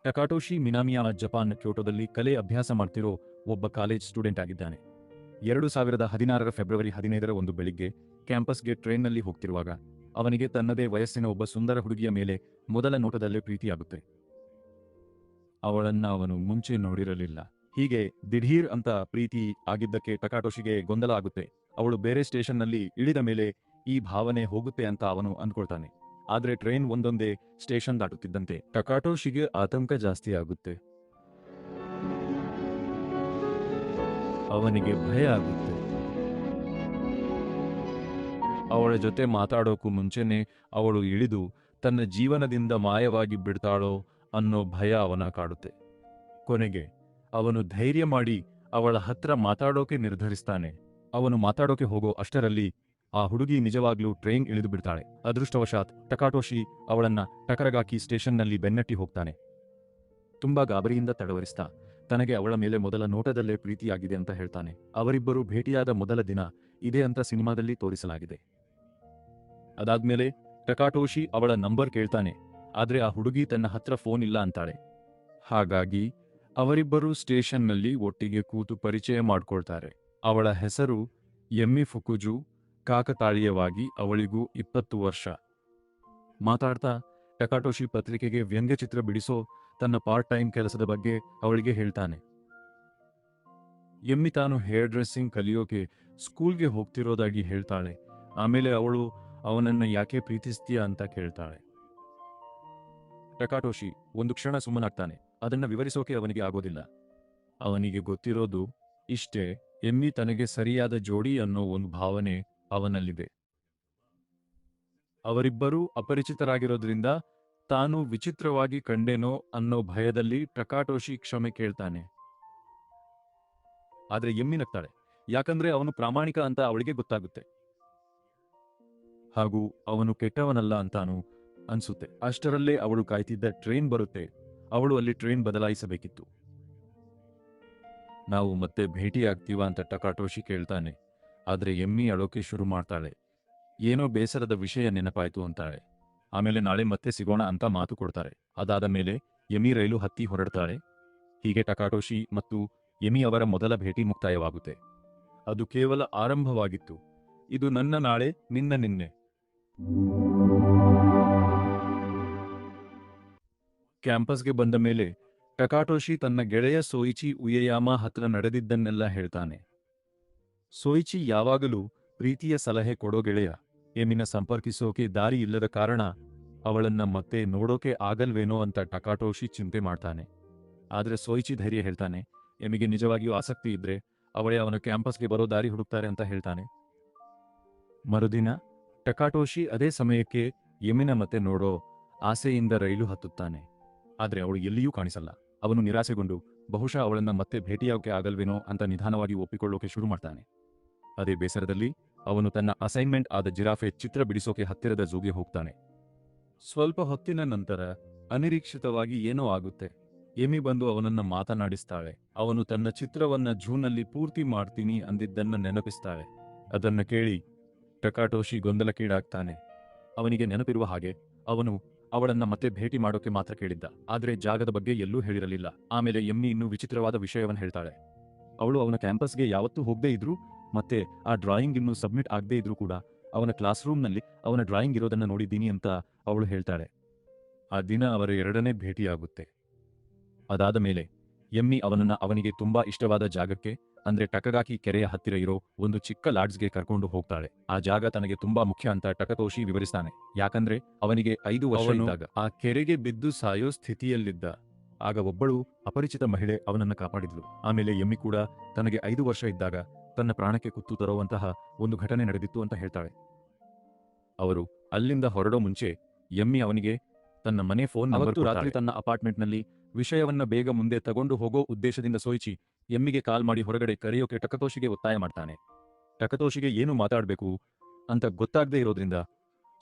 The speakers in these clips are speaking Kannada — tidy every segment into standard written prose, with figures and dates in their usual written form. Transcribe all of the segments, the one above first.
ಟಕಾಟೋಶಿ ಮಿನಾಮಿಯಾ ಜಪಾನ್ ಕ್ಯೋಟೋದಲ್ಲಿ ಕಲೆ ಅಭ್ಯಾಸ ಮಾಡ್ತಿರೋ ಒಬ್ಬ ಕಾಲೇಜ್ ಸ್ಟೂಡೆಂಟ್ ಆಗಿದ್ದಾನೆ. 2016ರ ಫೆಬ್ರವರಿ 15ರ ಒಂದು ಬೆಳಿಗ್ಗೆ ಕ್ಯಾಂಪಸ್ಗೆ ಟ್ರೈನ್ನಲ್ಲಿ ಹೋಗ್ತಿರುವಾಗ ಅವನಿಗೆ ತನ್ನದೇ ವಯಸ್ಸಿನ ಒಬ್ಬ ಸುಂದರ ಹುಡುಗಿಯ ಮೇಲೆ ಮೊದಲ ನೋಟದಲ್ಲೇ ಪ್ರೀತಿಯಾಗುತ್ತೆ. ಅವಳನ್ನ ಅವನು ಮುಂಚೆ ನೋಡಿರಲಿಲ್ಲ. ಹೀಗೆ ದಿಢೀರ್ ಅಂತ ಪ್ರೀತಿ ಆಗಿದ್ದಕ್ಕೆ ಟಕಾಟೋಶಿಗೆ ಗೊಂದಲ ಆಗುತ್ತೆ. ಅವಳು ಬೇರೆ ಸ್ಟೇಷನ್ನಲ್ಲಿ ಇಳಿದ ಮೇಲೆ ಈ ಭಾವನೆ ಹೋಗುತ್ತೆ ಅಂತ ಅವನು ಅಂದ್ಕೊಳ್ತಾನೆ. ಆದ್ರೆ ಟ್ರೈನ್ ಒಂದೊಂದೇ ಸ್ಟೇಷನ್ ದಾಟುತ್ತಿದ್ದಂತೆ ಟಕಾಟೋಶಿಗೆ ಆತಂಕ ಜಾಸ್ತಿ ಆಗುತ್ತೆ. ಅವನಿಗೆ ಭಯ ಆಗುತ್ತೆ. ಅವಳ ಜೊತೆ ಮಾತಾಡೋಕು ಮುಂಚೆನೆ ಅವಳು ಇಳಿದು ತನ್ನ ಜೀವನದಿಂದ ಮಾಯವಾಗಿ ಬಿಡ್ತಾಳೋ ಅನ್ನೋ ಭಯ ಅವನ ಕಾಡುತ್ತೆ. ಕೊನೆಗೆ ಅವನು ಧೈರ್ಯ ಮಾಡಿ ಅವಳ ಹತ್ರ ಮಾತಾಡೋಕೆ ನಿರ್ಧರಿಸ್ತಾನೆ. ಅವನು ಮಾತಾಡೋಕೆ ಹೋಗೋ ಅಷ್ಟರಲ್ಲಿ ಆ ಹುಡುಗಿ ನಿಜವಾಗ್ಲೂ ಟ್ರೈನ್ ಇಳಿದು ಬಿಡ್ತಾಳೆ. ಅದೃಷ್ಟವಶಾತ್ ಟಕಾಟೋಶಿ ಅವಳನ್ನ ಟಕರಗಾಕಿ ಸ್ಟೇಷನ್ನಲ್ಲಿ ಬೆನ್ನಟ್ಟಿ ಹೋಗ್ತಾನೆ. ತುಂಬಾ ಗಾಬರಿಯಿಂದ ತಡವರಿಸ್ತಾ ತನಗೆ ಅವಳ ಮೇಲೆ ಮೊದಲ ನೋಟದಲ್ಲೇ ಪ್ರೀತಿಯಾಗಿದೆ ಅಂತ ಹೇಳ್ತಾನೆ. ಅವರಿಬ್ಬರು ಭೇಟಿಯಾದ ಮೊದಲ ದಿನ ಇದೆ ಅಂತ ಸಿನಿಮಾದಲ್ಲಿ ತೋರಿಸಲಾಗಿದೆ. ಅದಾದ್ಮೇಲೆ ಟಕಾಟೋಶಿ ಅವಳ ನಂಬರ್ ಕೇಳ್ತಾನೆ. ಆದ್ರೆ ಆ ಹುಡುಗಿ ತನ್ನ ಹತ್ರ ಫೋನ್ ಇಲ್ಲ ಅಂತಾಳೆ. ಹಾಗಾಗಿ ಅವರಿಬ್ಬರು ಸ್ಟೇಷನ್ನಲ್ಲಿ ಒಟ್ಟಿಗೆ ಕೂತು ಪರಿಚಯ ಮಾಡ್ಕೊಳ್ತಾರೆ. ಅವಳ ಹೆಸರು ಎಮ್ಮಿ ಫುಕುಜು. ಕಾಕತಾಳೀಯವಾಗಿ ಅವಳಿಗೂ 20 ವರ್ಷ. ಮಾತಾಡ್ತಾ ಟಕಾಟೋಶಿ ಪತ್ರಿಕೆಗೆ ವ್ಯಂಗ್ಯಚಿತ್ರ ಬಿಡಿಸೋ ತನ್ನ ಪಾರ್ಟ್ ಟೈಮ್ ಕೆಲಸದ ಬಗ್ಗೆ ಅವಳಿಗೆ ಹೇಳ್ತಾನೆ. ಎಮ್ಮಿ ತಾನು ಹೇರ್ ಡ್ರೆಸ್ಸಿಂಗ್ ಕಲಿಯೋಕೆ ಸ್ಕೂಲ್ಗೆ ಹೋಗ್ತಿರೋದಾಗಿ ಹೇಳ್ತಾಳೆ. ಆಮೇಲೆ ಅವಳು ಅವನನ್ನ ಯಾಕೆ ಪ್ರೀತಿಸ್ತೀಯ ಅಂತ ಕೇಳ್ತಾಳೆ. ಟಕಾಟೋಶಿ ಒಂದು ಕ್ಷಣ ಸುಮ್ಮನಾಗ್ತಾನೆ. ಅದನ್ನ ವಿವರಿಸೋಕೆ ಅವನಿಗೆ ಆಗೋದಿಲ್ಲ. ಅವನಿಗೆ ಗೊತ್ತಿರೋದು ಇಷ್ಟೇ, ಎಮ್ಮಿ ತನಗೆ ಸರಿಯಾದ ಜೋಡಿ ಅನ್ನೋ ಒಂದು ಭಾವನೆ ಅವನಲ್ಲಿದೆ. ಅವರಿಬ್ಬರೂ ಅಪರಿಚಿತರಾಗಿರೋದ್ರಿಂದ ತಾನು ವಿಚಿತ್ರವಾಗಿ ಕಂಡೇನೋ ಅನ್ನೋ ಭಯದಲ್ಲಿ ಟಕಾಟೋಶಿ ಕ್ಷಮೆ ಕೇಳ್ತಾನೆ. ಆದ್ರೆ ಎಮ್ಮಿ ನಗ್ತಾಳೆ. ಯಾಕಂದ್ರೆ ಅವನು ಪ್ರಾಮಾಣಿಕ ಅಂತ ಅವಳಿಗೆ ಗೊತ್ತಾಗುತ್ತೆ. ಹಾಗೂ ಅವನು ಕೆಟ್ಟವನಲ್ಲ ಅಂತಾನು ಅನ್ಸುತ್ತೆ. ಅಷ್ಟರಲ್ಲೇ ಅವಳು ಕಾಯ್ತಿದ್ದ ಟ್ರೈನ್ ಬರುತ್ತೆ. ಅವಳು ಅಲ್ಲಿ ಟ್ರೈನ್ ಬದಲಾಯಿಸಬೇಕಿತ್ತು. ನಾವು ಮತ್ತೆ ಭೇಟಿಯಾಗ್ತೀವ ಅಂತ ಟಕಾಟೋಶಿ ಕೇಳ್ತಾನೆ. ಆದ್ರೆ ಎಮ್ಮಿ ಅಳೋಕೆ ಶುರು ಮಾಡ್ತಾಳೆ. ಏನೋ ಬೇಸರದ ವಿಷಯ ನೆನಪಾಯ್ತು ಅಂತಾಳೆ. ಆಮೇಲೆ ನಾಳೆ ಮತ್ತೆ ಸಿಗೋಣ ಅಂತ ಮಾತು ಕೊಡ್ತಾರೆ. ಅದಾದ ಮೇಲೆ ಎಮ್ಮಿ ರೈಲು ಹತ್ತಿ ಹೊರಡ್ತಾಳೆ. ಹೀಗೆ ಟಕಾಟೋಶಿ ಮತ್ತು ಎಮ್ಮಿ ಅವರ ಮೊದಲ ಭೇಟಿ ಮುಕ್ತಾಯವಾಗುತ್ತೆ. ಅದು ಕೇವಲ ಆರಂಭವಾಗಿತ್ತು. ಇದು ನನ್ನ ನಾಳೆ, ನಿನ್ನ ನಿನ್ನೆ. ಕ್ಯಾಂಪಸ್ಗೆ ಬಂದ ಮೇಲೆ ಟಕಾಟೋಶಿ ತನ್ನ ಗೆಳೆಯ ಸೋಯಿಚಿ ಉಯೆಯಾಮ ಹತ್ರ ನಡೆದಿದ್ದನ್ನೆಲ್ಲ ಹೇಳ್ತಾನೆ. ಸೋಯಿಚಿ ಯಾವಾಗಲೂ ಪ್ರೀತಿಯ ಸಲಹೆ ಕೊಡೋ ಗೆಳೆಯ. ಎಮ್ಮಿನ ಸಂಪರ್ಕಿಸೋಕೆ ದಾರಿ ಇಲ್ಲದ ಕಾರಣ ಅವಳನ್ನ ಮತ್ತೆ ನೋಡೋಕೆ ಆಗಲ್ವೇನೋ ಅಂತ ಟಕಾಟೋಶಿ ಚಿಂತೆ ಮಾಡ್ತಾನೆ. ಆದ್ರೆ ಸೋಯಿಚಿ ಧೈರ್ಯ ಹೇಳ್ತಾನೆ. ಎಮ್ಮಿಗೆ ನಿಜವಾಗಿಯೂ ಆಸಕ್ತಿ ಇದ್ರೆ ಅವಳೇ ಅವನ ಕ್ಯಾಂಪಸ್ಗೆ ಬರೋ ದಾರಿ ಹುಡುಕ್ತಾರೆ ಅಂತ ಹೇಳ್ತಾನೆ. ಮರುದಿನ ಟಕಾಟೋಶಿ ಅದೇ ಸಮಯಕ್ಕೆ ಎಮ್ಮಿನ ಮತ್ತೆ ನೋಡೋ ಆಸೆಯಿಂದ ರೈಲು ಹತ್ತುತ್ತಾನೆ. ಆದ್ರೆ ಅವಳು ಎಲ್ಲಿಯೂ ಕಾಣಿಸಲ್ಲ. ಅವನು ನಿರಾಸೆಗೊಂಡು ಬಹುಶಃ ಅವಳನ್ನ ಮತ್ತೆ ಭೇಟಿಯಾಗೋಕೆ ಆಗಲ್ವೇನೋ ಅಂತ ನಿಧಾನವಾಗಿ ಒಪ್ಪಿಕೊಳ್ಳೋಕೆ ಶುರು ಮಾಡ್ತಾನೆ. ಅದೇ ಬೇಸರದಲ್ಲಿ ಅವನು ತನ್ನ ಅಸೈನ್ಮೆಂಟ್ ಆದ ಜಿರಾಫೆ ಚಿತ್ರ ಬಿಡಿಸೋಕೆ ಹತ್ತಿರದ ಝೂಗೆ ಹೋಗ್ತಾನೆ. ಸ್ವಲ್ಪ ಹೊತ್ತಿನ ನಂತರ ಅನಿರೀಕ್ಷಿತವಾಗಿ ಏನೋ ಆಗುತ್ತೆ. ಎಮ್ಮಿ ಬಂದು ಅವನನ್ನ ಮಾತನಾಡಿಸ್ತಾಳೆ. ಅವನು ತನ್ನ ಚಿತ್ರವನ್ನ ಝೂನಲ್ಲಿ ಪೂರ್ತಿ ಮಾಡ್ತೀನಿ ಅಂದಿದ್ದನ್ನ ನೆನಪಿಸ್ತಾಳೆ. ಅದನ್ನ ಕೇಳಿ ಟಕಾಟೋಶಿ ಗೊಂದಲಕ್ಕೀಡಾಗ್ತಾನೆ. ಅವನಿಗೆ ನೆನಪಿರುವ ಹಾಗೆ ಅವನು ಅವಳನ್ನ ಮತ್ತೆ ಭೇಟಿ ಮಾಡೋಕೆ ಮಾತ್ರ ಕೇಳಿದ್ದ. ಆದ್ರೆ ಜಾಗದ ಬಗ್ಗೆ ಎಲ್ಲೂ ಹೇಳಿರಲಿಲ್ಲ. ಆಮೇಲೆ ಎಮ್ಮಿ ಇನ್ನೂ ವಿಚಿತ್ರವಾದ ವಿಷಯವನ್ನ ಹೇಳ್ತಾಳೆ. ಅವಳು ಅವನ ಕ್ಯಾಂಪಸ್ಗೆ ಯಾವತ್ತೂ ಹೋಗದೇ ಇದ್ರು ಮತ್ತೆ ಆ ಡ್ರಾಯಿಂಗ್ ಇನ್ನೂ ಸಬ್ಮಿಟ್ ಆಗದೇ ಇದ್ರೂ ಕೂಡ ಅವನ ಕ್ಲಾಸ್ ರೂಮ್ನಲ್ಲಿ ಅವನ ಡ್ರಾಯಿಂಗ್ ಇರೋದನ್ನ ನೋಡಿದ್ದೀನಿ ಅಂತ ಅವಳು ಹೇಳ್ತಾಳೆ. ಆ ದಿನ ಅವರ ಎರಡನೇ ಭೇಟಿಯಾಗುತ್ತೆ. ಅದಾದ ಮೇಲೆ ಎಮ್ಮಿ ಅವನನ್ನ ಅವನಿಗೆ ತುಂಬಾ ಇಷ್ಟವಾದ ಜಾಗಕ್ಕೆ, ಅಂದ್ರೆ ಟಕಗಾಕಿ ಕೆರೆಯ ಹತ್ತಿರ ಇರೋ ಒಂದು ಚಿಕ್ಕ ಲಾಡ್ಜ್ಗೆ ಕರ್ಕೊಂಡು ಹೋಗ್ತಾಳೆ. ಆ ಜಾಗ ತನಗೆ ತುಂಬಾ ಮುಖ್ಯ ಅಂತ ಟಕಟೋಶಿ ವಿವರಿಸ್ತಾನೆ. ಯಾಕಂದ್ರೆ ಅವನಿಗೆ 5 ವರ್ಷ ಇದ್ದಾಗ ಆ ಕೆರೆಗೆ ಬಿದ್ದು ಸಾಯೋ ಸ್ಥಿತಿಯಲ್ಲಿದ್ದ. ಆಗ ಒಬ್ಬಳು ಅಪರಿಚಿತ ಮಹಿಳೆ ಅವನನ್ನ ಕಾಪಾಡಿದ್ಲು. ಆಮೇಲೆ ಎಮ್ಮಿ ಕೂಡ ತನಗೆ 5 ವರ್ಷ ಇದ್ದಾಗ ತನ್ನ ಪ್ರಾಣಕ್ಕೆ ಕುತ್ತು ತರುವಂತಹ ಒಂದು ಘಟನೆ ನಡೆದಿತ್ತು ಅಂತ ಹೇಳ್ತಾಳೆ. ಅವರು ಅಲ್ಲಿಂದ ಹೊರಡೋ ಮುಂಚೆ ಎಮ್ಮಿ ಅವನಿಗೆ ತನ್ನ ಮನೆ ಫೋನ್ ನಂಬರ್ ರಾತ್ರಿ ತನ್ನ ಅಪಾರ್ಟ್ಮೆಂಟ್ನಲ್ಲಿ ವಿಷಯವನ್ನ ಬೇಗ ಮುಂದೆ ತಗೊಂಡು ಹೋಗೋ ಉದ್ದೇಶದಿಂದ ಸೋಯಿಚಿ ಎಮ್ಮಿಗೆ ಕಾಲ್ ಮಾಡಿ ಹೊರಗಡೆ ಕರೆಯೋಕೆ ಟಕಟೋಶಿಗೆ ಒತ್ತಾಯ ಮಾಡ್ತಾನೆ. ಟಕಟೋಶಿಗೆ ಏನು ಮಾತಾಡಬೇಕು ಅಂತ ಗೊತ್ತಾಗದೇ ಇರೋದ್ರಿಂದ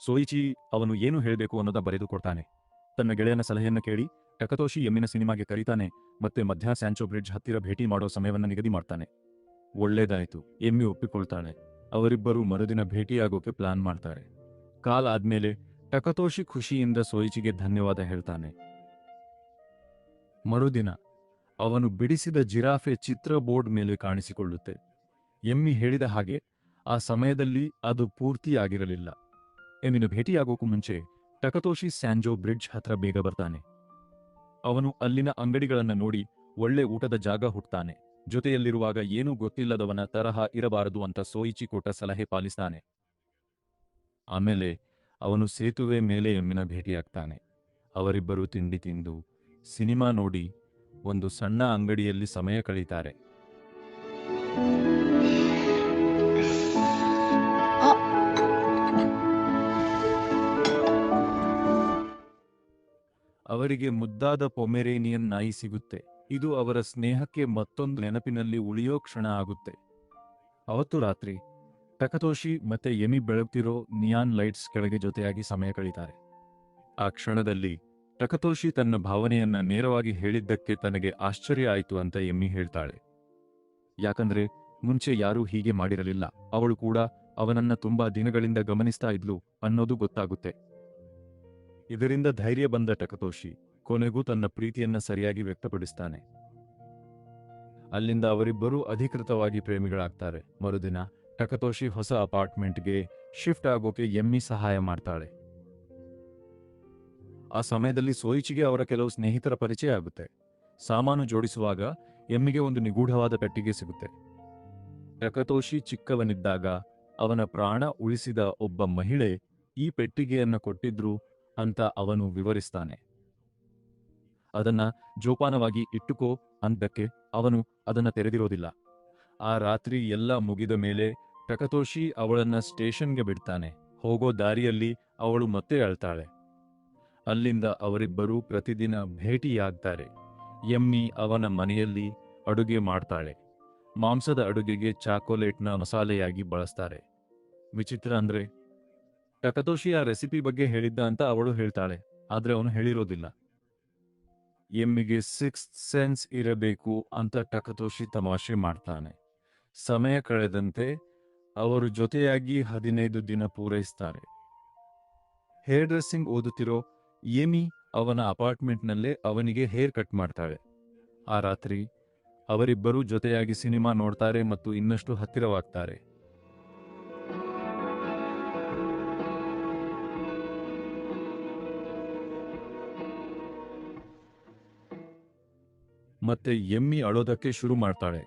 ಸೋಯಿಚಿ ಅವನು ಏನು ಹೇಳಬೇಕು ಅನ್ನೋದ ಬರೆದು ಕೊಡ್ತಾನೆ. ತನ್ನ ಗೆಳೆಯನ ಸಲಹೆಯನ್ನ ಕೇಳಿ ಟಕಟೋಶಿ ಎಮ್ಮಿನ ಸಿನಿಮಾಗೆ ಕರೀತಾನೆ. ಮತ್ತೆ ಮಧ್ಯ ಸ್ಯಾಂಚೋ ಬ್ರಿಡ್ಜ್ ಹತ್ತಿರ ಭೇಟಿ ಮಾಡೋ ಸಮಯವನ್ನ ನಿಗದಿ ಮಾಡ್ತಾನೆ. ಒಳ್ಳೇದಾಯ್ತು, ಎಮ್ಮಿ ಒಪ್ಪಿಕೊಳ್ತಾಳೆ. ಅವರಿಬ್ಬರು ಮರುದಿನ ಭೇಟಿಯಾಗೋಕೆ ಪ್ಲಾನ್ ಮಾಡ್ತಾರೆ. ಕಾಲ್ ಆದ್ಮೇಲೆ ಟಕಟೋಶಿ ಖುಷಿಯಿಂದ ಸೋಯಿಚಿಗೆ ಧನ್ಯವಾದ ಹೇಳ್ತಾನೆ. ಮರುದಿನ ಅವನು ಬಿಡಿಸಿದ ಜಿರಾಫೆ ಚಿತ್ರ ಬೋರ್ಡ್ ಮೇಲೆ ಕಾಣಿಸಿಕೊಳ್ಳುತ್ತೆ. ಎಮ್ಮಿ ಹೇಳಿದ ಹಾಗೆ ಆ ಸಮಯದಲ್ಲಿ ಅದು ಪೂರ್ತಿಯಾಗಿರಲಿಲ್ಲ. ಎಮ್ಮಿನ ಭೇಟಿಯಾಗೋಕು ಮುಂಚೆ ಟಕತೋಶಿ ಸ್ಯಾಂಜೋ ಬ್ರಿಡ್ಜ್ ಹತ್ರ ಬೇಗ ಬರ್ತಾನೆ. ಅವನು ಅಲ್ಲಿನ ಅಂಗಡಿಗಳನ್ನ ನೋಡಿ ಒಳ್ಳೆ ಊಟದ ಜಾಗ ಹುಡ್ತಾನೆ. ಜೊತೆಯಲ್ಲಿರುವಾಗ ಏನೂ ಗೊತ್ತಿಲ್ಲದವನ ತರಹ ಇರಬಾರದು ಅಂತ ಸೋಯಿಚಿ ಕೊಟ್ಟ ಸಲಹೆ ಪಾಲಿಸ್ತಾನೆ. ಆಮೇಲೆ ಅವನು ಸೇತುವೆ ಮೇಲೆ ಎಮ್ಮಿನ ಭೇಟಿಯಾಗ್ತಾನೆ. ಅವರಿಬ್ಬರು ತಿಂಡಿ ತಿಂದು ಸಿನಿಮಾ ನೋಡಿ ಒಂದು ಸಣ್ಣ ಅಂಗಡಿಯಲ್ಲಿ ಸಮಯ ಕಳೀತಾರೆ. ಅವರಿಗೆ ಮುದ್ದಾದ ಪೊಮೆರೇನಿಯನ್ ನಾಯಿ ಸಿಗುತ್ತೆ. ಇದು ಅವರ ಸ್ನೇಹಕ್ಕೆ ಮತ್ತೊಂದು ನೆನಪಿನಲ್ಲಿ ಉಳಿಯೋ ಕ್ಷಣ ಆಗುತ್ತೆ. ಅವತ್ತು ರಾತ್ರಿ ಟಕತೋಶಿ ಮತ್ತೆ ಎಮಿ ಬೆಳಗ್ತಿರೋ ನಿಯಾನ್ ಲೈಟ್ಸ್ ಕೆಳಗೆ ಜೊತೆಯಾಗಿ ಸಮಯ ಕಳೀತಾರೆ. ಆ ಕ್ಷಣದಲ್ಲಿ ಟಕತೋಶಿ ತನ್ನ ಭಾವನೆಯನ್ನ ನೇರವಾಗಿ ಹೇಳಿದ್ದಕ್ಕೆ ತನಗೆ ಆಶ್ಚರ್ಯ ಆಯಿತು ಅಂತ ಎಮ್ಮಿ ಹೇಳ್ತಾಳೆ. ಯಾಕಂದ್ರೆ ಮುಂಚೆ ಯಾರೂ ಹೀಗೆ ಮಾಡಿರಲಿಲ್ಲ. ಅವಳು ಕೂಡ ಅವನನ್ನ ತುಂಬಾ ದಿನಗಳಿಂದ ಗಮನಿಸ್ತಾ ಇದ್ಲು ಅನ್ನೋದು ಗೊತ್ತಾಗುತ್ತೆ. ಇದರಿಂದ ಧೈರ್ಯ ಬಂದ ಟಕತೋಶಿ ಕೊನೆಗೂ ತನ್ನ ಪ್ರೀತಿಯನ್ನ ಸರಿಯಾಗಿ ವ್ಯಕ್ತಪಡಿಸ್ತಾನೆ. ಅಲ್ಲಿಂದ ಅವರಿಬ್ಬರೂ ಅಧಿಕೃತವಾಗಿ ಪ್ರೇಮಿಗಳಾಗ್ತಾರೆ. ಮರುದಿನ ಟಕತೋಶಿ ಹೊಸ ಅಪಾರ್ಟ್ಮೆಂಟ್ಗೆ ಶಿಫ್ಟ್ ಆಗೋಕೆ ಎಮ್ಮಿ ಸಹಾಯ ಮಾಡ್ತಾಳೆ. ಆ ಸಮಯದಲ್ಲಿ ಸೋಯಿಚಿಗೆ ಅವರ ಕೆಲವು ಸ್ನೇಹಿತರ ಪರಿಚಯ ಆಗುತ್ತೆ. ಸಾಮಾನು ಜೋಡಿಸುವಾಗ ಎಮ್ಮಿಗೆ ಒಂದು ನಿಗೂಢವಾದ ಪೆಟ್ಟಿಗೆ ಸಿಗುತ್ತೆ. ಟಕತೋಶಿ ಚಿಕ್ಕವನಿದ್ದಾಗ ಅವನ ಪ್ರಾಣ ಉಳಿಸಿದ ಒಬ್ಬ ಮಹಿಳೆ ಈ ಪೆಟ್ಟಿಗೆಯನ್ನು ಕೊಟ್ಟಿದ್ರು ಅಂತ ಅವನು ವಿವರಿಸ್ತಾನೆ. ಅದನ್ನ ಜೋಪಾನವಾಗಿ ಇಟ್ಟುಕೋ ಅಂದಕ್ಕೆ ಅವನು ಅದನ್ನ ತೆರೆದಿರೋದಿಲ್ಲ. ಆ ರಾತ್ರಿ ಎಲ್ಲ ಮುಗಿದ ಮೇಲೆ ಟಕತೋಶಿ ಅವಳನ್ನ ಸ್ಟೇಷನ್ಗೆ ಬಿಡ್ತಾನೆ. ಹೋಗೋ ದಾರಿಯಲ್ಲಿ ಅವಳು ಮತ್ತೆ ಅಳ್ತಾಳೆ. ಅಲ್ಲಿಂದ ಅವರಿಬ್ಬರೂ ಪ್ರತಿದಿನ ಭೇಟಿಯಾಗ್ತಾರೆ. ಎಮ್ಮಿ ಅವನ ಮನೆಯಲ್ಲಿ ಅಡುಗೆ ಮಾಡ್ತಾಳೆ. ಮಾಂಸದ ಅಡುಗೆಗೆ ಚಾಕೊಲೇಟ್ನ ಮಸಾಲೆಯಾಗಿ ಬಳಸ್ತಾರೆ. ವಿಚಿತ್ರ ಅಂದ್ರೆ ಟಕತೋಶಿ ಆ ರೆಸಿಪಿ ಬಗ್ಗೆ ಹೇಳಿದ್ದ ಅಂತ ಅವಳು ಹೇಳ್ತಾಳೆ, ಆದ್ರೆ ಅವನು ಹೇಳಿರೋದಿಲ್ಲ. ಎಮ್ಮಿಗೆ ಸಿಕ್ಸ್ತ್ ಸೆನ್ಸ್ ಇರಬೇಕು ಅಂತ ಟಕತೋಶಿ ತಮಾಷೆ ಮಾಡ್ತಾನೆ. ಸಮಯ ಕಳೆದಂತೆ ಅವರು ಜೊತೆಯಾಗಿ 15 ದಿನ ಪೂರೈಸ್ತಾರೆ. ಹೇರ್ ಡ್ರೆಸ್ಸಿಂಗ್ ಓದುತ್ತಿರೋ ಎಮಿ ಅವನ ಅಪಾರ್ಟ್ಮೆಂಟ್ನಲ್ಲೇ ಅವನಿಗೆ ಹೇರ್ ಕಟ್ ಮಾಡ್ತಾಳೆ. ಆ ರಾತ್ರಿ ಅವರಿಬ್ಬರೂ ಜೊತೆಯಾಗಿ ಸಿನಿಮಾ ನೋಡ್ತಾರೆ ಮತ್ತು ಇನ್ನಷ್ಟು ಹತ್ತಿರವಾಗ್ತಾರೆ. ಮತ್ತೆ ಎಮ್ಮಿ ಅಳೋದಕ್ಕೆ ಶುರು ಮಾಡ್ತಾಳೆ.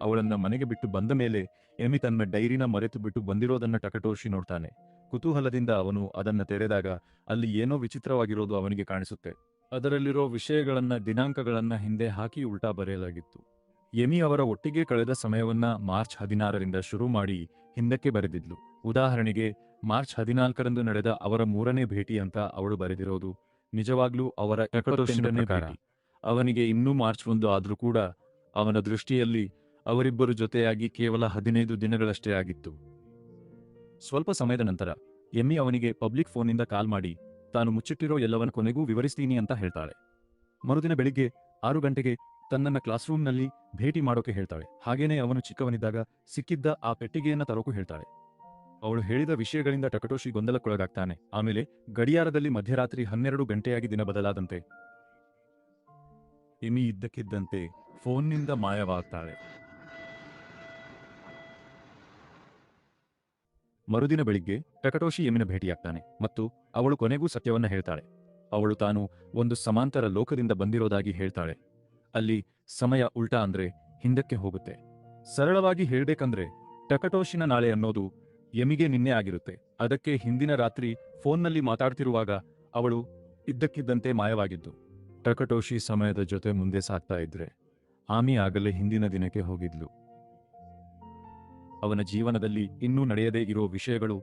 ಅವಳನ್ನ ಮನೆಗೆ ಬಿಟ್ಟು ಬಂದ ಮೇಲೆ ಎಮ್ಮಿ ತನ್ನ ಡೈರಿನ ಮರೆತು ಬಿಟ್ಟು ಬಂದಿರೋದನ್ನ ಟಕಟೋಶಿ ನೋಡ್ತಾನೆ. ಕುತೂಹಲದಿಂದ ಅವನು ಅದನ್ನ ತೆರೆದಾಗ ಅಲ್ಲಿ ಏನೋ ವಿಚಿತ್ರವಾಗಿರೋದು ಅವನಿಗೆ ಕಾಣಿಸುತ್ತೆ. ಅದರಲ್ಲಿರೋ ವಿಷಯಗಳನ್ನ, ದಿನಾಂಕಗಳನ್ನ ಹಿಂದೆ ಹಾಕಿ ಉಲ್ಟಾ ಬರೆಯಲಾಗಿತ್ತು. ಎಮಿ ಅವರ ಒಟ್ಟಿಗೆ ಕಳೆದ ಸಮಯವನ್ನ ಮಾರ್ಚ್ 16ರಿಂದ ಶುರು ಮಾಡಿ ಹಿಂದಕ್ಕೆ ಬರೆದಿದ್ಲು. ಉದಾಹರಣೆಗೆ ಮಾರ್ಚ್ 14ರಂದು ನಡೆದ ಅವರ 3ನೇ ಭೇಟಿ ಅಂತ ಅವಳು ಬರೆದಿರೋದು ನಿಜವಾಗ್ಲೂ ಅವರ 78ನೇ ಭೇಟಿ. ಅವನಿಗೆ ಇನ್ನೂ ಮಾರ್ಚ್ 1 ಆದ್ರೂ ಕೂಡ ಅವನ ದೃಷ್ಟಿಯಲ್ಲಿ ಅವರಿಬ್ಬರು ಜೊತೆಯಾಗಿ ಕೇವಲ 15 ದಿನಗಳಷ್ಟೇ ಆಗಿತ್ತು. ಸ್ವಲ್ಪ ಸಮಯದ ನಂತರ ಎಮ್ಮಿ ಅವನಿಗೆ ಪಬ್ಲಿಕ್ ಫೋನ್ನಿಂದ ಕಾಲ್ ಮಾಡಿ ತಾನು ಮುಚ್ಚಿಟ್ಟಿರೋ ಎಲ್ಲವನ್ನ ಕೊನೆಗೂ ವಿವರಿಸ್ತೀನಿ ಅಂತ ಹೇಳ್ತಾಳೆ. ಮರುದಿನ ಬೆಳಿಗ್ಗೆ 6 ಗಂಟೆಗೆ ತನ್ನನ್ನ ಕ್ಲಾಸ್ ರೂಮ್ನಲ್ಲಿ ಭೇಟಿ ಮಾಡೋಕೆ ಹೇಳ್ತಾಳೆ. ಹಾಗೇನೆ ಅವನು ಚಿಕ್ಕವನಿದ್ದಾಗ ಸಿಕ್ಕಿದ್ದ ಆ ಪೆಟ್ಟಿಗೆಯನ್ನ ತರೋಕು ಹೇಳ್ತಾಳೆ. ಅವಳು ಹೇಳಿದ ವಿಷಯಗಳಿಂದ ಟಕಟೋಶಿ ಗೊಂದಲಕ್ಕೊಳಗಾಗ್ತಾನೆ. ಆಮೇಲೆ ಗಡಿಯಾರದಲ್ಲಿ ಮಧ್ಯರಾತ್ರಿ 12 ಗಂಟೆಯಾಗಿ ದಿನ ಬದಲಾದಂತೆ ಎಮಿ ಇದ್ದಕ್ಕಿದ್ದಂತೆ ಫೋನ್ನಿಂದ ಮಾಯವಾಗ್ತಾಳೆ. ಮರುದಿನ ಬೆಳಿಗ್ಗೆ ಟಕಟೋಶಿ ಎಮಿನ ಭೇಟಿಯಾಗ್ತಾನೆ ಮತ್ತು ಅವಳು ಕೊನೆಗೂ ಸತ್ಯವನ್ನ ಹೇಳ್ತಾಳೆ. ಅವಳು ತಾನು ಒಂದು ಸಮಾಂತರ ಲೋಕದಿಂದ ಬಂದಿರೋದಾಗಿ ಹೇಳ್ತಾಳೆ. ಅಲ್ಲಿ ಸಮಯ ಉಲ್ಟಾ ಅಂದ್ರೆ ಹಿಂದಕ್ಕೆ ಹೋಗುತ್ತೆ. ಸರಳವಾಗಿ ಹೇಳ್ಬೇಕಂದ್ರೆ ಟಕಟೋಶಿನ ನಾಳೆ ಅನ್ನೋದು ಎಮಿಗೆ ನಿನ್ನೆ ಆಗಿರುತ್ತೆ. ಅದಕ್ಕೆ ಹಿಂದಿನ ರಾತ್ರಿ ಫೋನ್ನಲ್ಲಿ ಮಾತಾಡ್ತಿರುವಾಗ ಅವಳು ಇದ್ದಕ್ಕಿದ್ದಂತೆ ಮಾಯವಾಗಿದ್ದು. ಟಕಟೋಶಿ ಸಮಯದ ಜೊತೆ ಮುಂದೆ ಸಾಗ್ತಾ ಇದ್ರೆ ಆಮಿ ಆಗಲೇ ಹಿಂದಿನ ದಿನಕ್ಕೆ ಹೋಗಿದ್ಲು. ಅವನ ಜೀವನದಲ್ಲಿ ಇನ್ನೂ ನಡೆಯದೇ ಇರೋ ವಿಷಯಗಳು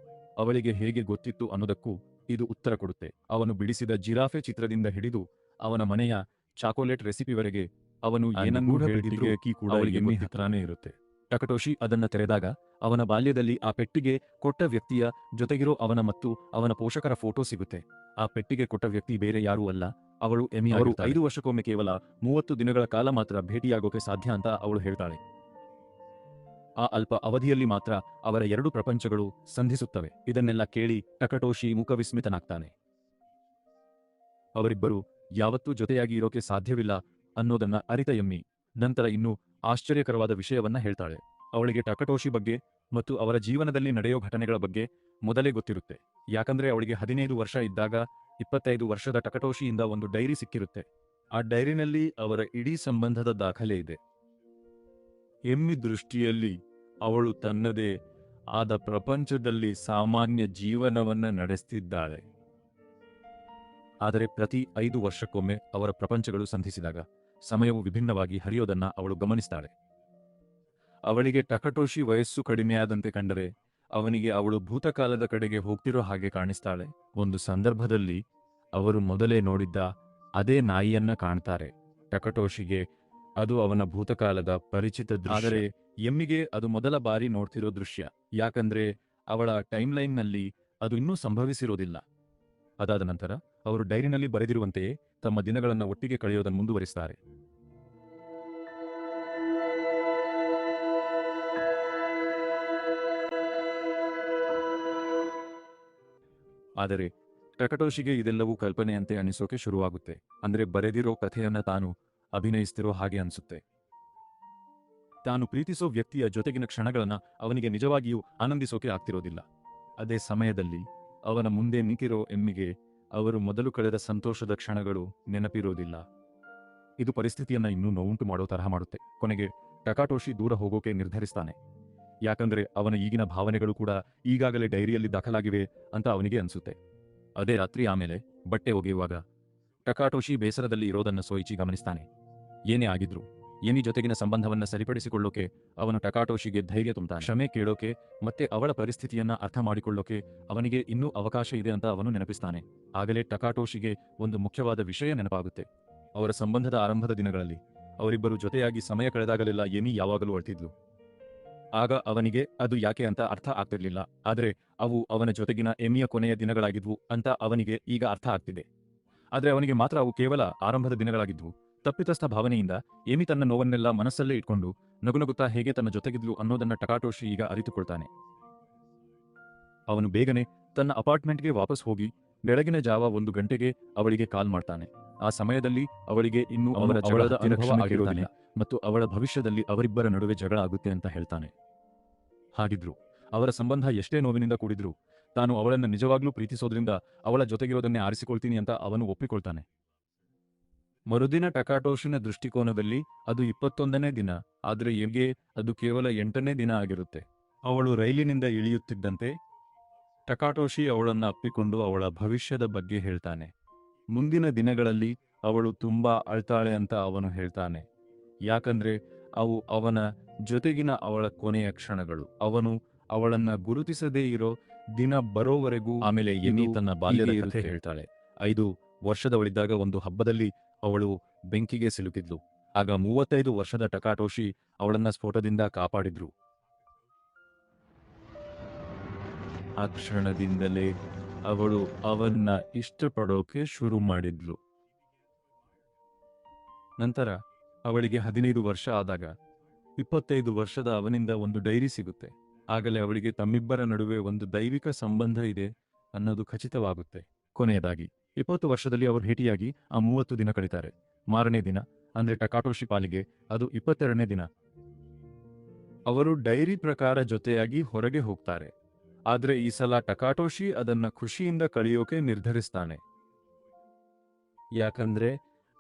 ಅವಳಿಗೆ ಹೇಗೆ ಗೊತ್ತಿತ್ತು ಅನ್ನೋದಕ್ಕೂ ಇದು ಉತ್ತರ ಕೊಡುತ್ತೆ. ಅವನು ಬಿಡಿಸಿದ ಜಿರಾಫೆ ಚಿತ್ರದಿಂದ ಹಿಡಿದು ಅವನ ಮನೆಯ ಚಾಕೊಲೇಟ್ ರೆಸಿಪಿವರೆಗೆ ಅವನು ಏನನ್ನೂ ಹೇಳಿದ್ರು ಕೂಡ ಎಮ್ಮಿ ಹತ್ರನೇ ಇರುತ್ತೆ. ಟಕಟೋಶಿ ಅದನ್ನ ತೆರೆದಾಗ ಅವನ ಬಾಲ್ಯದಲ್ಲಿ ಆ ಪೆಟ್ಟಿಗೆ ಕೊಟ್ಟ ವ್ಯಕ್ತಿಯ ಜೊತೆಗಿರೋ ಅವನ ಮತ್ತು ಅವನ ಪೋಷಕರ ಫೋಟೋ ಸಿಗುತ್ತೆ. ಆ ಪೆಟ್ಟಿಗೆ ಕೊಟ್ಟ ವ್ಯಕ್ತಿ ಬೇರೆ ಯಾರೂ ಅಲ್ಲ, ಅವಳು ಎಮಿ. ಅವರು 5 ವರ್ಷಕ್ಕೊಮ್ಮೆ ಕೇವಲ 30 ದಿನಗಳ ಕಾಲ ಮಾತ್ರ ಭೇಟಿಯಾಗೋಕೆ ಸಾಧ್ಯ ಅಂತ ಅವಳು ಹೇಳ್ತಾಳೆ. ಆ ಅಲ್ಪ ಅವಧಿಯಲ್ಲಿ ಮಾತ್ರ ಅವರ 2 ಪ್ರಪಂಚಗಳು ಸಂಧಿಸುತ್ತವೆ. ಇದನ್ನೆಲ್ಲ ಕೇಳಿ ಟಕಟೋಶಿ ಮುಖವಿಸ್ಮಿತನಾಗ್ತಾನೆ. ಅವರಿಬ್ಬರು ಯಾವತ್ತೂ ಜೊತೆಯಾಗಿ ಇರೋಕೆ ಸಾಧ್ಯವಿಲ್ಲ ಅನ್ನೋದನ್ನ ಅರಿತ ಎಮ್ಮಿ ನಂತರ ಇನ್ನೂ ಆಶ್ಚರ್ಯಕರವಾದ ವಿಷಯವನ್ನ ಹೇಳ್ತಾಳೆ. ಅವಳಿಗೆ ಟಕಟೋಶಿ ಬಗ್ಗೆ ಮತ್ತು ಅವರ ಜೀವನದಲ್ಲಿ ನಡೆಯೋ ಘಟನೆಗಳ ಬಗ್ಗೆ ಮೊದಲೇ ಗೊತ್ತಿರುತ್ತೆ. ಯಾಕಂದ್ರೆ ಅವಳಿಗೆ 15 ವರ್ಷ ಇದ್ದಾಗ 25 ವರ್ಷದ ಟಕಟೋಶಿಯಿಂದ ಒಂದು ಡೈರಿ ಸಿಕ್ಕಿರುತ್ತೆ. ಆ ಡೈರಿನಲ್ಲಿ ಅವರ ಇಡೀ ಸಂಬಂಧದ ದಾಖಲೆ ಇದೆ. ಎಮ್ಮಿ ದೃಷ್ಟಿಯಲ್ಲಿ ಅವಳು ತನ್ನದೇ ಆದ ಪ್ರಪಂಚದಲ್ಲಿ ಸಾಮಾನ್ಯ ಜೀವನವನ್ನ ನಡೆಸ್ತಿದ್ದಾಳೆ. ಆದರೆ ಪ್ರತಿ 5 ವರ್ಷಕ್ಕೊಮ್ಮೆ ಅವರ ಪ್ರಪಂಚಗಳು ಸಂಧಿಸಿದಾಗ ಸಮಯವು ವಿಭಿನ್ನವಾಗಿ ಹರಿಯೋದನ್ನ ಅವಳು ಗಮನಿಸ್ತಾಳೆ. ಅವಳಿಗೆ ಟಕಟೋಶಿ ವಯಸ್ಸು ಕಡಿಮೆಯಾದಂತೆ ಕಂಡರೆ ಅವನಿಗೆ ಅವಳು ಭೂತಕಾಲದ ಕಡೆಗೆ ಹೋಗ್ತಿರೋ ಹಾಗೆ ಕಾಣಿಸ್ತಾಳೆ. ಒಂದು ಸಂದರ್ಭದಲ್ಲಿ ಅವರು ಮೊದಲೇ ನೋಡಿದ್ದ ಅದೇ ನಾಯಿಯನ್ನ ಕಾಣ್ತಾರೆ. ಟಕಟೋಶಿಗೆ ಅದು ಅವನ ಭೂತಕಾಲದ ಪರಿಚಿತ ದೃಶ್ಯ. ಆದರೆ ಎಮ್ಮಿಗೆ ಅದು ಮೊದಲ ಬಾರಿ ನೋಡ್ತಿರೋ ದೃಶ್ಯ. ಯಾಕಂದ್ರೆ ಅವಳ ಟೈಮ್ಲೈನ್ನಲ್ಲಿ ಅದು ಇನ್ನೂ ಸಂಭವಿಸಿರೋದಿಲ್ಲ. ಅದಾದ ನಂತರ ಅವರು ಡೈರಿನಲ್ಲಿ ಬರೆದಿರುವಂತೆಯೇ ತಮ್ಮ ದಿನಗಳನ್ನು ಒಟ್ಟಿಗೆ ಕಳೆಯೋದನ್ನು ಮುಂದುವರಿಸ್ತಾರೆ. ಆದರೆ ಟಕಟೋಶಿಗೆ ಇದೆಲ್ಲವೂ ಕಲ್ಪನೆಯಂತೆ ಅನಿಸೋಕೆ ಶುರುವಾಗುತ್ತೆ. ಅಂದ್ರೆ ಬರೆದಿರೋ ಕಥೆಯನ್ನ ತಾನು ಅಭಿನಯಿಸ್ತಿರೋ ಹಾಗೆ ಅನ್ಸುತ್ತೆ. ತಾನು ಪ್ರೀತಿಸೋ ವ್ಯಕ್ತಿಯ ಜೊತೆಗಿನ ಕ್ಷಣಗಳನ್ನ ಅವನಿಗೆ ನಿಜವಾಗಿಯೂ ಆನಂದಿಸೋಕೆ ಆಗ್ತಿರೋದಿಲ್ಲ. ಅದೇ ಸಮಯದಲ್ಲಿ ಅವನ ಮುಂದೆ ನಿಂತಿರೋ ಎಮ್ಮಿಗೆ ಅವರು ಮೊದಲು ಕಳೆದ ಸಂತೋಷದ ಕ್ಷಣಗಳು ನೆನಪಿರೋದಿಲ್ಲ. ಇದು ಪರಿಸ್ಥಿತಿಯನ್ನ ಇನ್ನೂ ನೋವುಂಟು ಮಾಡೋ ತರಹ ಮಾಡುತ್ತೆ. ಕೊನೆಗೆ ಟಕಟೋಶಿ ದೂರ ಹೋಗೋಕೆ ನಿರ್ಧರಿಸ್ತಾನೆ. ಯಾಕಂದ್ರೆ ಅವನ ಈಗಿನ ಭಾವನೆಗಳು ಕೂಡ ಈಗಾಗಲೇ ಡೈರಿಯಲ್ಲಿ ದಾಖಲಾಗಿವೆ ಅಂತ ಅವನಿಗೆ ಅನ್ಸುತ್ತೆ. ಅದೇ ರಾತ್ರಿ ಆಮೇಲೆ ಬಟ್ಟೆ ಒಗೆಯುವಾಗ ಟಕಟೋಶಿ ಬೇಸರದಲ್ಲಿ ಇರೋದನ್ನ ಸೋಯಿಚಿ ಗಮನಿಸ್ತಾನೆ. ಏನೇ ಆಗಿದ್ರು ಎಮಿ ಜೊತೆಗಿನ ಸಂಬಂಧವನ್ನ ಸರಿಪಡಿಸಿಕೊಳ್ಳೋಕೆ ಅವನು ಟಕಟೋಶಿಗೆ ಧೈರ್ಯ ತುಂಬುತ್ತಾನೆ. ಕ್ಷಮೆ ಕೇಳೋಕೆ ಮತ್ತೆ ಅವಳ ಪರಿಸ್ಥಿತಿಯನ್ನ ಅರ್ಥ ಮಾಡಿಕೊಳ್ಳೋಕೆ ಅವನಿಗೆ ಇನ್ನೂ ಅವಕಾಶ ಇದೆ ಅಂತ ಅವನು ನೆನಪಿಸ್ತಾನೆ. ಆಗಲೇ ಟಕಟೋಶಿಗೆ ಒಂದು ಮುಖ್ಯವಾದ ವಿಷಯ ನೆನಪಾಗುತ್ತೆ. ಅವರ ಸಂಬಂಧದ ಆರಂಭದ ದಿನಗಳಲ್ಲಿ ಅವರಿಬ್ಬರು ಜೊತೆಯಾಗಿ ಸಮಯ ಕಳೆದಾಗಲೆಲ್ಲ ಎಮಿ ಯಾವಾಗಲೂ ಅಳ್ತಿದ್ಲು. ಆಗ ಅವನಿಗೆ ಅದು ಯಾಕೆ ಅಂತ ಅರ್ಥ ಆಗ್ತಿರ್ಲಿಲ್ಲ. ಆದರೆ ಅವು ಅವನ ಜೊತೆಗಿನ ಎಮಿಯ ಕೊನೆಯ ದಿನಗಳಾಗಿದ್ವು ಅಂತ ಅವನಿಗೆ ಈಗ ಅರ್ಥ ಆಗ್ತಿದೆ. ಆದ್ರೆ ಅವನಿಗೆ ಮಾತ್ರ ಅವು ಕೇವಲ ಆರಂಭದ ದಿನಗಳಾಗಿದ್ವು. ತಪ್ಪಿತಸ್ಥ ಭಾವನೆಯಿಂದ ಎಮಿ ತನ್ನ ನೋವನ್ನೆಲ್ಲ ಮನಸ್ಸಲ್ಲೇ ಇಟ್ಕೊಂಡು ನಗುನಗುತ್ತಾ ಹೇಗೆ ತನ್ನ ಜೊತೆಗಿದ್ಲು ಅನ್ನೋದನ್ನ ಟಕಟೋಶಿ ಈಗ ಅರಿತುಕೊಳ್ತಾನೆ. ಅವನು ಬೇಗನೆ ತನ್ನ ಅಪಾರ್ಟ್ಮೆಂಟ್ಗೆ ವಾಪಸ್ ಹೋಗಿ ಬೆಳಗಿನ ಜಾವ 1 ಗಂಟೆಗೆ ಅವಳಿಗೆ ಕಾಲ್ ಮಾಡ್ತಾನೆ. ಆ ಸಮಯದಲ್ಲಿ ಅವಳಿಗೆ ಇನ್ನೂ ಅವರ ಜಗಳದ ಅನುಭವ ಆಗಿರೋದಿಲ್ಲ ಮತ್ತು ಅವಳ ಭವಿಷ್ಯದಲ್ಲಿ ಅವರಿಬ್ಬರ ನಡುವೆ ಜಗಳ ಆಗುತ್ತೆ ಅಂತ ಹೇಳ್ತಾನೆ. ಹಾಗಿದ್ರು ಅವರ ಸಂಬಂಧ ಎಷ್ಟೇ ನೋವಿನಿಂದ ಕೂಡಿದ್ರು ತಾನು ಅವಳನ್ನು ನಿಜವಾಗ್ಲೂ ಪ್ರೀತಿಸೋದ್ರಿಂದ ಅವಳ ಜೊತೆಗಿರೋದನ್ನೇ ಆರಿಸಿಕೊಳ್ತೀನಿ ಅಂತ ಅವನು ಒಪ್ಪಿಕೊಳ್ತಾನೆ. ಮರುದಿನ ಟಕಟೋಶಿನ ದೃಷ್ಟಿಕೋನದಲ್ಲಿ ಅದು 21ನೇ ದಿನ. ಆದ್ರೆ ಎಮ್ಮಿಗೆ ಅದು ಕೇವಲ 8ನೇ ದಿನ ಆಗಿರುತ್ತೆ. ಅವಳು ರೈಲಿನಿಂದ ಇಳಿಯುತ್ತಿದ್ದಂತೆ ಟಕಟೋಶಿ ಅವಳನ್ನ ಅಪ್ಪಿಕೊಂಡು ಅವಳ ಭವಿಷ್ಯದ ಬಗ್ಗೆ ಹೇಳ್ತಾನೆ. ಮುಂದಿನ ದಿನಗಳಲ್ಲಿ ಅವಳು ತುಂಬಾ ಅಳ್ತಾಳೆ ಅಂತ ಅವನು ಹೇಳ್ತಾನೆ. ಯಾಕಂದ್ರೆ ಅವು ಅವನ ಜೊತೆಗಿನ ಅವಳ ಕೊನೆಯ ಕ್ಷಣಗಳು. ಅವನು ಅವಳನ್ನ ಗುರುತಿಸದೇ ಇರೋ ದಿನ ಬರೋವರೆಗೂ. ಆಮೇಲೆ ಎಮಿ ತನ್ನ ಬಾಲ್ಯದ ಕಥೆ ಹೇಳ್ತಾಳೆ. 5 ವರ್ಷದವಳಿದ್ದಾಗ ಒಂದು ಹಬ್ಬದಲ್ಲಿ ಅವಳು ಬೆಂಕಿಗೆ ಸಿಲುಕಿದ್ಲು. ಆಗ 35 ವರ್ಷದ ಟಕಟೋಶಿ ಅವಳನ್ನ ಸ್ಫೋಟದಿಂದ ಕಾಪಾಡಿದ್ರು. ಆ ಕ್ಷಣದಿಂದಲೇ ಅವಳು ಅವನ್ನ ಇಷ್ಟಪಡೋಕೆ ಶುರು ಮಾಡಿದ್ಲು. ನಂತರ ಅವಳಿಗೆ 15 ವರ್ಷ ಆದಾಗ 25 ವರ್ಷದ ಅವನಿಂದ ಒಂದು ಡೈರಿ ಸಿಗುತ್ತೆ. ಆಗಲೇ ಅವಳಿಗೆ ತಮ್ಮಿಬ್ಬರ ನಡುವೆ ಒಂದು ದೈವಿಕ ಸಂಬಂಧ ಇದೆ ಅನ್ನೋದು ಖಚಿತವಾಗುತ್ತೆ. ಕೊನೆಯದಾಗಿ 20 ವರ್ಷದಲ್ಲಿ ಅವರು ಭೇಟಿಯಾಗಿ ಆ 30 ದಿನ ಕಳೀತಾರೆ. ಮಾರನೇ ದಿನ ಅಂದ್ರೆ ಟಕಟೋಶಿ ಪಾಲಿಗೆ ಅದು 22ನೇ ದಿನ. ಅವರು ಡೈರಿ ಪ್ರಕಾರ ಜೊತೆಯಾಗಿ ಹೊರಗೆ ಹೋಗ್ತಾರೆ. ಆದ್ರೆ ಈ ಸಲ ಟಕಟೋಶಿ ಅದನ್ನ ಖುಷಿಯಿಂದ ಕಳೆಯೋಕೆ ನಿರ್ಧರಿಸ್ತಾನೆ. ಯಾಕಂದ್ರೆ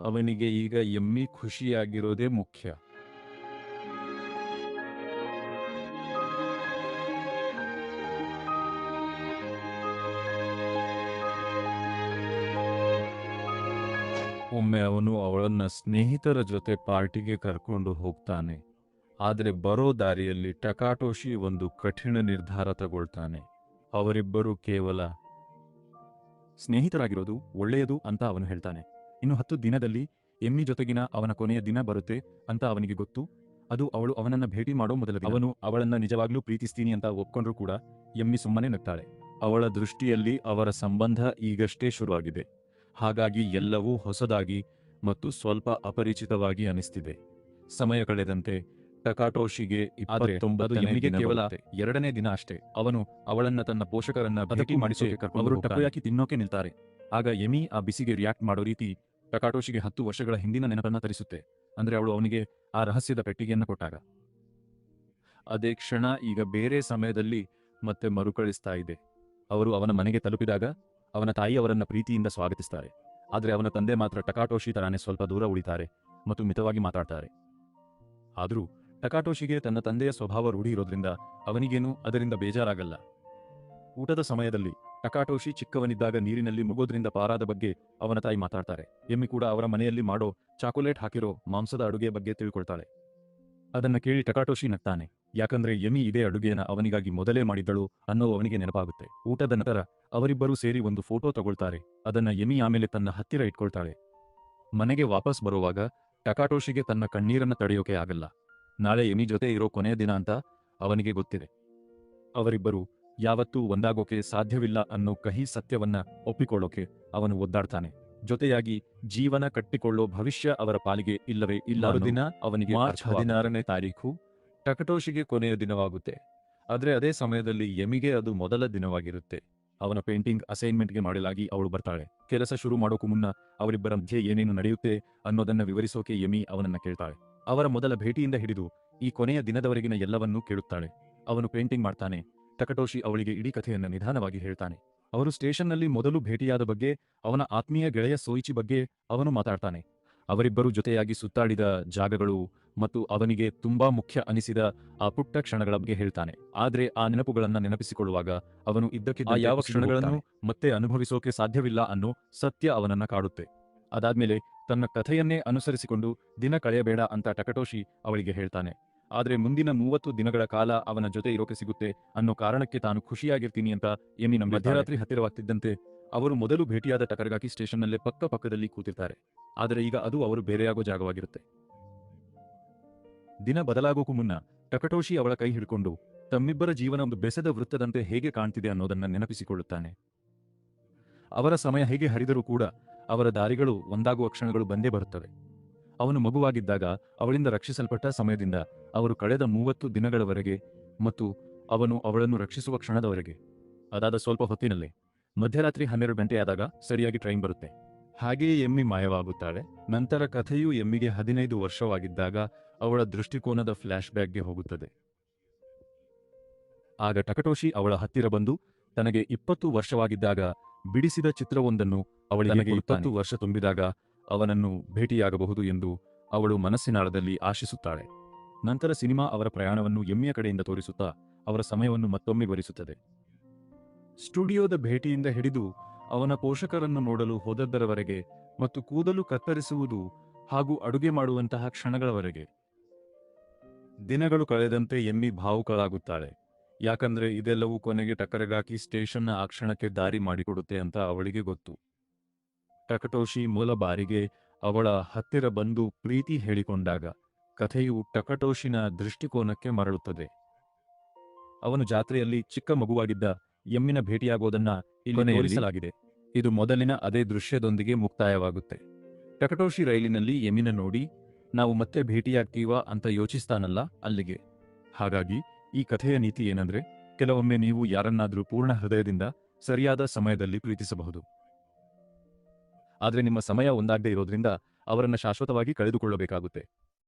ಅವನಿಗೆ ಈಗ ಎಮ್ಮಿ ಖುಷಿಯಾಗಿರೋದೇ ಮುಖ್ಯ. ಒಮ್ಮೆ ಅವನು ಅವಳನ್ನ ಸ್ನೇಹಿತರ ಜೊತೆ ಪಾರ್ಟಿಗೆ ಕರ್ಕೊಂಡು ಹೋಗ್ತಾನೆ. ಆದ್ರೆ ಬರೋ ದಾರಿಯಲ್ಲಿ ಟಕಟೋಶಿ ಒಂದು ಕಠಿಣ ನಿರ್ಧಾರ ತಗೊಳ್ತಾನೆ. ಅವರಿಬ್ಬರು ಕೇವಲ ಸ್ನೇಹಿತರಾಗಿರೋದು ಒಳ್ಳೆಯದು ಅಂತ ಅವನು ಹೇಳ್ತಾನೆ. ಇನ್ನು 10 ದಿನದಲ್ಲಿ ಎಮ್ಮಿ ಜೊತೆಗಿನ ಅವನ ಕೊನೆಯ ದಿನ ಬರುತ್ತೆ ಅಂತ ಅವನಿಗೆ ಗೊತ್ತು. ಅದು ಅವಳು ಅವನನ್ನ ಭೇಟಿ ಮಾಡೋ ಮೊದಲ ದಿನ. ಅವನು ಅವಳನ್ನ ನಿಜವಾಗ್ಲೂ ಪ್ರೀತಿಸ್ತೀನಿ ಅಂತ ಒಪ್ಕೊಂಡ್ರೂ ಕೂಡ ಎಮ್ಮಿ ಸುಮ್ಮನೆ ನಗ್ತಾಳೆ. ಅವಳ ದೃಷ್ಟಿಯಲ್ಲಿ ಅವರ ಸಂಬಂಧ ಈಗಷ್ಟೇ ಶುರುವಾಗಿದೆ. ಹಾಗಾಗಿ ಎಲ್ಲವೂ ಹೊಸದಾಗಿ ಮತ್ತು ಸ್ವಲ್ಪ ಅಪರಿಚಿತವಾಗಿ ಅನಿಸ್ತಿದೆ. ಸಮಯ ಕಳೆದಂತೆ ಟಕಟೋಶಿಗೆ 29ನೇ ದಿನ ಕೇವಲ 2ನೇ ದಿನ ಅಷ್ಟೇ. ಅವನು ಅವಳನ್ನ ತನ್ನ ಪೋಷಕರನ್ನ ಭೇಟಿ ಮಾಡಿಸೋಕೆ ಕರ್ಕೊಂಡು ಟಕೋಯಾಕಿ ತಿನ್ನೋಕೆ ನಿಲ್ತಾರೆ. ಆಗ ಎಮಿ ಆ ಬಿಸಿಗೆ ರಿಯಾಕ್ಟ್ ಮಾಡೋ ರೀತಿ ಟಕಾಟೋಶಿಗೆ 10 ವರ್ಷಗಳ ಹಿಂದಿನ ನೆನಪನ್ನ ತರಿಸುತ್ತೆ. ಅಂದ್ರೆ ಅವಳು ಅವನಿಗೆ ಆ ರಹಸ್ಯದ ಪೆಟ್ಟಿಗೆಯನ್ನು ಕೊಟ್ಟಾಗ. ಅದೇ ಕ್ಷಣ ಈಗ ಬೇರೆ ಸಮಯದಲ್ಲಿ ಮತ್ತೆ ಮರುಕಳಿಸ್ತಾ ಇದೆ. ಅವರು ಅವನ ಮನೆಗೆ ತಲುಪಿದಾಗ ಅವನ ತಾಯಿ ಅವರನ್ನ ಪ್ರೀತಿಯಿಂದ ಸ್ವಾಗತಿಸ್ತಾರೆ. ಆದರೆ ಅವನ ತಂದೆ ಮಾತ್ರ ಟಕಾಟೋಶಿ ತರಾನೇ ಸ್ವಲ್ಪ ದೂರ ಉಳಿತಾರೆ ಮತ್ತು ಮಿತವಾಗಿ ಮಾತಾಡ್ತಾರೆ. ಆದರೂ ಟಕಾಟೋಶಿಗೆ ತನ್ನ ತಂದೆಯ ಸ್ವಭಾವ ರೂಢಿ ಇರೋದ್ರಿಂದ ಅವನಿಗೇನು ಅದರಿಂದ ಬೇಜಾರಾಗಲ್ಲ. ಊಟದ ಸಮಯದಲ್ಲಿ ಟಕಾಟೋಶಿ ಚಿಕ್ಕವನಿದ್ದಾಗ ನೀರಿನಲ್ಲಿ ಮುಗೋದ್ರಿಂದ ಪಾರಾದ ಬಗ್ಗೆ ಅವನ ತಾಯಿ ಮಾತಾಡ್ತಾರೆ. ಎಮ್ಮಿ ಕೂಡ ಅವರ ಮನೆಯಲ್ಲಿ ಮಾಡೋ ಚಾಕೊಲೇಟ್ ಹಾಕಿರೋ ಮಾಂಸದ ಅಡುಗೆ ಬಗ್ಗೆ ತಿಳ್ಕೊಳ್ತಾಳೆ. ಅದನ್ನ ಕೇಳಿ ಟಕಾಟೋಶಿ ನಗ್ತಾನೆ. ಯಾಕಂದ್ರೆ ಎಮಿ ಇದೇ ಅಡುಗೆಯನ್ನ ಅವನಿಗಾಗಿ ಮೊದಲೇ ಮಾಡಿದ್ದಳು ಅನ್ನೋ ಅವನಿಗೆ ನೆನಪಾಗುತ್ತೆ. ಊಟದ ನಂತರ ಅವರಿಬ್ಬರೂ ಸೇರಿ ಒಂದು ಫೋಟೋ ತಗೊಳ್ತಾರೆ. ಅದನ್ನ ಎಮಿ ಆಮೇಲೆ ತನ್ನ ಹತ್ತಿರ ಇಟ್ಕೊಳ್ತಾಳೆ. ಮನೆಗೆ ವಾಪಸ್ ಬರುವಾಗ ಟಕಾಟೋಶಿಗೆ ತನ್ನ ಕಣ್ಣೀರನ್ನ ತಡೆಯೋಕೆ ಆಗಲ್ಲ. ನಾಳೆ ಎಮಿ ಜೊತೆ ಇರೋ ಕೊನೆಯ ದಿನ ಅಂತ ಅವನಿಗೆ ಗೊತ್ತಿದೆ. ಅವರಿಬ್ಬರು ಯಾವತ್ತೂ ಒಂದಾಗೋಕೆ ಸಾಧ್ಯವಿಲ್ಲ ಅನ್ನೋ ಕಹಿ ಸತ್ಯವನ್ನ ಒಪ್ಪಿಕೊಳ್ಳೋಕೆ ಅವನು ಒದ್ದಾಡ್ತಾನೆ. ಜೊತೆಯಾಗಿ ಜೀವನ ಕಟ್ಟಿಕೊಳ್ಳೋ ಭವಿಷ್ಯ ಅವರ ಪಾಲಿಗೆ ಇಲ್ಲವೇ ಇಲ್ಲ. ಮರುದಿನ ಅವನಿಗೆ ಮಾರ್ಚ್ 16ನೇ ತಾರೀಖು ಟಕಾಟೋಶಿಗೆ ಕೊನೆಯ ದಿನವಾಗುತ್ತೆ. ಆದ್ರೆ ಅದೇ ಸಮಯದಲ್ಲಿ ಎಮಿಗೆ ಅದು ಮೊದಲ ದಿನವಾಗಿರುತ್ತೆ. ಅವನ ಪೇಂಟಿಂಗ್ ಅಸೈನ್ಮೆಂಟ್ಗೆ ಮಾಡಲಾಗಿ ಅವಳು ಬರ್ತಾಳೆ. ಕೆಲಸ ಶುರು ಮಾಡೋಕು ಮುನ್ನ ಅವರಿಬ್ಬರ ಮಧ್ಯೆ ಏನೇನು ನಡೆಯುತ್ತೆ ಅನ್ನೋದನ್ನ ವಿವರಿಸೋಕೆ ಎಮಿ ಅವನನ್ನ ಕೇಳ್ತಾಳೆ. ಅವರ ಮೊದಲ ಭೇಟಿಯಿಂದ ಹಿಡಿದು ಈ ಕೊನೆಯ ದಿನದವರೆಗಿನ ಎಲ್ಲವನ್ನೂ ಕೇಳುತ್ತಾಳೆ. ಅವನು ಪೇಂಟಿಂಗ್ ಮಾಡ್ತಾನೆ. ಟಕಾಟೋಶಿ ಅವಳಿಗೆ ಇಡೀ ಕಥೆಯನ್ನು ನಿಧಾನವಾಗಿ ಹೇಳ್ತಾನೆ. ಅವರು ಸ್ಟೇಷನ್ನಲ್ಲಿ ಮೊದಲು ಭೇಟಿಯಾದ ಬಗ್ಗೆ, ಅವನ ಆತ್ಮೀಯ ಗೆಳೆಯ ಸೋಯಿಚಿ ಬಗ್ಗೆ ಅವನು ಮಾತಾಡ್ತಾನೆ. ಅವರಿಬ್ಬರು ಜೊತೆಯಾಗಿ ಸುತ್ತಾಡಿದ ಜಾಗಗಳು ಮತ್ತು ಅವನಿಗೆ ತುಂಬಾ ಮುಖ್ಯ ಅನಿಸಿದ ಆ ಪುಟ್ಟ ಕ್ಷಣಗಳ ಬಗ್ಗೆ ಹೇಳ್ತಾನೆ. ಆದ್ರೆ ಆ ನೆನಪುಗಳನ್ನ ನೆನಪಿಸಿಕೊಳ್ಳುವಾಗ ಅವನು ಇದ್ದಕ್ಕಿದ್ದ ಯಾವ ಕ್ಷಣಗಳನ್ನು ಮತ್ತೆ ಅನುಭವಿಸೋಕೆ ಸಾಧ್ಯವಿಲ್ಲ ಅನ್ನೋ ಸತ್ಯ ಅವನನ್ನ ಕಾಡುತ್ತೆ. ಅದಾದ್ಮೇಲೆ ತನ್ನ ಕಥೆಯನ್ನೇ ಅನುಸರಿಸಿಕೊಂಡು ದಿನ ಕಳೆಯಬೇಡ ಅಂತ ಟಕಾಟೋಶಿ ಅವಳಿಗೆ ಹೇಳ್ತಾನೆ. ಆದ್ರೆ ಮುಂದಿನ 30 ದಿನಗಳ ಕಾಲ ಅವನ ಜೊತೆ ಇರೋಕೆ ಸಿಗುತ್ತೆ ಅನ್ನೋ ಕಾರಣಕ್ಕೆ ತಾನು ಖುಷಿಯಾಗಿರ್ತೀನಿ ಅಂತ ಎಮಿ ನಂಬಿರ್ತಾಳೆ. ಮಧ್ಯರಾತ್ರಿ ಹತ್ತಿರವಾಗ್ತಿದ್ದಂತೆ ಅವರು ಮೊದಲು ಭೇಟಿಯಾದ ಟಕರಗಾಕಿ ಸ್ಟೇಷನ್ನಲ್ಲೇ ಪಕ್ಕದಲ್ಲಿ ಕೂತಿರ್ತಾರೆ. ಆದರೆ ಈಗ ಅದು ಅವರು ಬೇರೆಯಾಗೋ ಜಾಗವಾಗಿರುತ್ತೆ. ದಿನ ಬದಲಾಗೋಕು ಮುನ್ನ ಟಕಾಟೋಶಿ ಅವಳ ಕೈ ಹಿಡ್ಕೊಂಡು ತಮ್ಮಿಬ್ಬರ ಜೀವನ ಒಂದು ಬೆಸೆದ ವೃತ್ತದಂತೆ ಹೇಗೆ ಕಾಣ್ತಿದೆ ಅನ್ನೋದನ್ನ ನೆನಪಿಸಿಕೊಳ್ಳುತ್ತಾನೆ. ಅವರ ಸಮಯ ಹೇಗೆ ಹರಿದರೂ ಕೂಡ ಅವರ ದಾರಿಗಳು ಒಂದಾಗುವ ಕ್ಷಣಗಳು ಬಂದೇ ಬರುತ್ತವೆ. ಅವನು ಮಗುವಾಗಿದ್ದಾಗ ಅವಳಿಂದ ರಕ್ಷಿಸಲ್ಪಟ್ಟ ಸಮಯದಿಂದ ಅವರು ಕಳೆದ 30 ದಿನಗಳವರೆಗೆ ಮತ್ತು ಅವನು ಅವಳನ್ನು ರಕ್ಷಿಸುವ ಕ್ಷಣದವರೆಗೆ. ಅದಾದ ಸ್ವಲ್ಪ ಹೊತ್ತಿನಲ್ಲೇ ಮಧ್ಯರಾತ್ರಿ 12 ಗಂಟೆಯಾದಾಗ ಸರಿಯಾಗಿ ಟ್ರೈನ್ ಬರುತ್ತೆ. ಹಾಗೆಯೇ ಎಮ್ಮಿ ಮಾಯವಾಗುತ್ತಾಳೆ. ನಂತರ ಕಥೆಯು ಎಮ್ಮಿಗೆ 15 ವರ್ಷವಾಗಿದ್ದಾಗ ಅವಳ ದೃಷ್ಟಿಕೋನದ ಫ್ಲ್ಯಾಶ್ ಬ್ಯಾಕ್ಗೆ ಹೋಗುತ್ತದೆ. ಆಗ ಟಕಾಟೋಶಿ ಅವಳ ಹತ್ತಿರ ಬಂದು ತನಗೆ 20 ವರ್ಷವಾಗಿದ್ದಾಗ ಬಿಡಿಸಿದ ಚಿತ್ರವೊಂದನ್ನು ಅವಳಿಗೆ 20 ವರ್ಷ ತುಂಬಿದಾಗ ಅವನನ್ನು ಭೇಟಿಯಾಗಬಹುದು ಎಂದು ಅವಳು ಮನಸ್ಸಿನಾಳದಲ್ಲಿ ಆಶಿಸುತ್ತಾಳೆ. ನಂತರ ಸಿನಿಮಾ ಅವರ ಪ್ರಯಾಣವನ್ನು ಎಮ್ಮಿಯ ಕಡೆಯಿಂದ ತೋರಿಸುತ್ತಾ ಅವರ ಸಮಯವನ್ನು ಮತ್ತೊಮ್ಮೆ ವಿವರಿಸುತ್ತದೆ. ಸ್ಟುಡಿಯೋದ ಭೇಟಿಯಿಂದ ಹಿಡಿದು ಅವನ ಪೋಷಕರನ್ನು ನೋಡಲು ಹೋದದ್ದರವರೆಗೆ ಮತ್ತು ಕೂದಲು ಕತ್ತರಿಸುವುದು ಹಾಗೂ ಅಡುಗೆ ಮಾಡುವಂತಹ ಕ್ಷಣಗಳವರೆಗೆ. ದಿನಗಳು ಕಳೆದಂತೆ ಎಮ್ಮಿ ಭಾವುಕಳಾಗುತ್ತಾಳೆ. ಯಾಕಂದ್ರೆ ಇದೆಲ್ಲವೂ ಕೊನೆಗೆ ಟಕರಗಾಕಿ ಸ್ಟೇಷನ್ನ ಆ ಕ್ಷಣಕ್ಕೆ ದಾರಿ ಮಾಡಿಕೊಡುತ್ತೆ ಅಂತ ಅವಳಿಗೆ ಗೊತ್ತು. ಟಕಾಟೋಶಿ ಮೂಲ ಬಾರಿಗೆ ಅವಳ ಹತ್ತಿರ ಬಂದು ಪ್ರೀತಿ ಹೇಳಿಕೊಂಡಾಗ ಕಥೆಯು ಟಕಾಟೋಶಿನ ದೃಷ್ಟಿಕೋನಕ್ಕೆ ಮರಳುತ್ತದೆ. ಅವನು ಜಾತ್ರೆಯಲ್ಲಿ ಚಿಕ್ಕ ಮಗುವಾಗಿದ್ದ ಎಮ್ಮಿನ ಭೇಟಿಯಾಗೋದನ್ನ ಇಲ್ಲಿ ತೋರಿಸಲಾಗಿದೆ. ಇದು ಮೊದಲಿನ ಅದೇ ದೃಶ್ಯದೊಂದಿಗೆ ಮುಕ್ತಾಯವಾಗುತ್ತೆ. ಟಕಾಟೋಶಿ ರೈಲಿನಲ್ಲಿ ಎಮ್ಮಿನ ನೋಡಿ ನಾವು ಮತ್ತೆ ಭೇಟಿಯಾಗ್ತೀವಾ ಅಂತ ಯೋಚಿಸ್ತಾನಲ್ಲ, ಅಲ್ಲಿಗೆ. ಹಾಗಾಗಿ ಈ ಕಥೆಯ ನೀತಿ ಏನಂದ್ರೆ, ಕೆಲವೊಮ್ಮೆ ನೀವು ಯಾರನ್ನಾದ್ರೂ ಪೂರ್ಣ ಹೃದಯದಿಂದ ಸರಿಯಾದ ಸಮಯದಲ್ಲಿ ಪ್ರೀತಿಸಬಹುದು. ಆದ್ರೆ ನಿಮ್ಮ ಸಮಯ ಒಂದಾಗದೇ ಇರೋದ್ರಿಂದ ಅವರನ್ನ ಶಾಶ್ವತವಾಗಿ ಕಳೆದುಕೊಳ್ಳಬೇಕಾಗುತ್ತೆ.